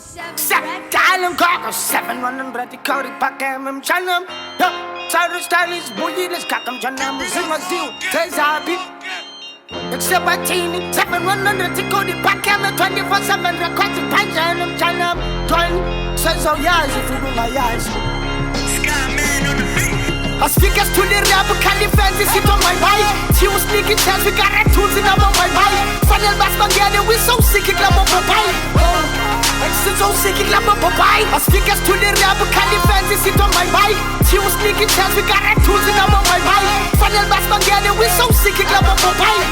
Dial Coco 700 Cody Pakem Chanam. Cyrus Stylish Boyilis Kakam Chanam Zimazu Tezabi. Except by Tini 700 Cody Pakem 24/7 records to Panjanam Chanam. Twin says oh yeah, if you do my eyes. I speak as to the rap, candy fancy sit on my bike. She was sneaking chance, we got red tools in our my bike. Final bass together, we so sick, it love my bike. So sick, it love my bike. I speak as to the rap, candy fancy sit on my bike. She was sneaking chance, we got red tools in our my bike. Final bass together, we so sick, it love my bike.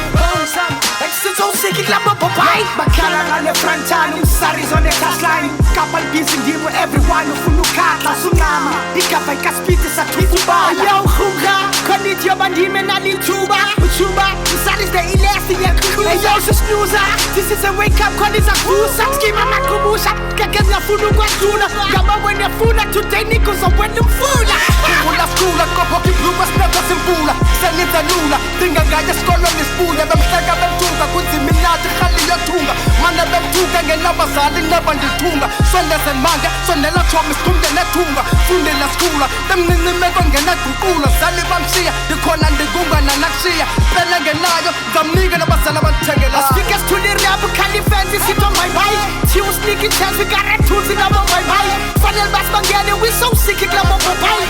So sick, it love my bike. Bakara on the front line, Saris on the cast line. Couple beats in deal with everyone who knew Kata Tsunami. Ikapai Kaspita Sakituba. Yo, Huga, Konitio Bandime Nali Tuba, Uchuba, Salis the Elastic Yakuba. Yo, Snoozer, this is a wake up call, it's a fool. Satski Mama Kumusha, Kagana Fudu Guatuna, Gama when you're full to technicals of when the fool. People of school, Kopoki Plumas, never Zimbula, Sanita Lula, Tinga Gaya Scholar is full, and I'm Saga Bentuga, Kunzimina, Kali Yatunga, Mana Bentuga, and Nabasali, Nabanditunga, Sondas and Manga, Sonella Thomas, Tunga Natunga, Fundela Schoola, them in the Meganga Kula, Saliban Sia, the Konan de Gunga Nanaxia, Pelaganayo, the Migan of Salaman Tegala. Speakers to the rap, candy fancy sit on my bike. She was sneaking chance, we got red tools in our my bike. Final bass together, we so sick, it love my bike.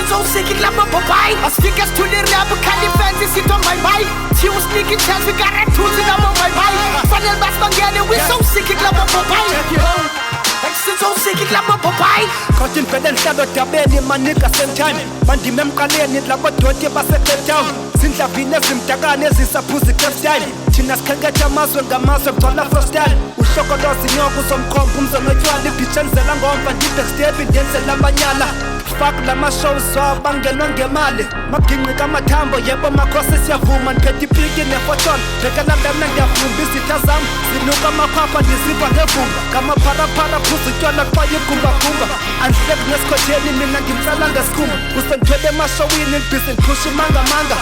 So sick, it love my bike. Speakers to the rap, candy fancy sit on my bike. She was sneaking chance, we got red tools in our my bike. Final bass together, we so sick, it love my bike. So sick, it love my bike. Cotton pedal shadow tabeni manika same time. Mandi memkaleni labo dote basete town. Sinta vine simtakane zisapuzi kept time. Chinas kagacha maso ngamaso mtola first time. Ushoko dosi nyoku somkompu mzonojwali pichanzela ngomba dipe step dense lamanyala. Fuck la mashow so bangelwa ngemali. Maginqi kamathambo yebo makhosi siyavuma niphethe ipiki nefoton. Bekalanda mna ngiyafundisa itazam. Sinuka makhapha ndizipha ngevumba. Kamapharapara phuza utywala kwaye kumba. Anhlek nesikhotheni mina ngimtsala ngesikhumba. Usengithwele emashowini ngibhizi ngiphusha imanga.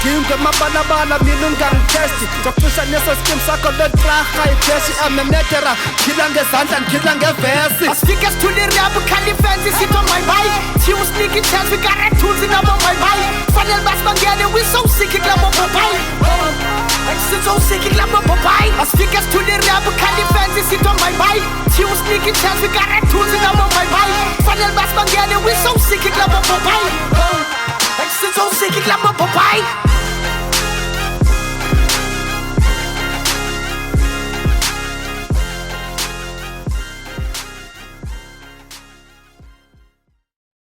Dinga mabalabala mina ungangithesti. Ngokucisha neso skim sakho letraha iteshi amenetera. Khila ngezandla ngikhila ngevesi. Speakers to the rap, candy fancy sit on my bike. She was sneaking chance, we got red tools in our my bike. Final bass together, we so sick, it love my bike. So sick, it love my bike. Speakers to the rap, candy fancy sit on my bike. She was sneaking chance, we got red tools in our my bike. Final bass together, we so sick, it love my bike. So sick, it love my bike.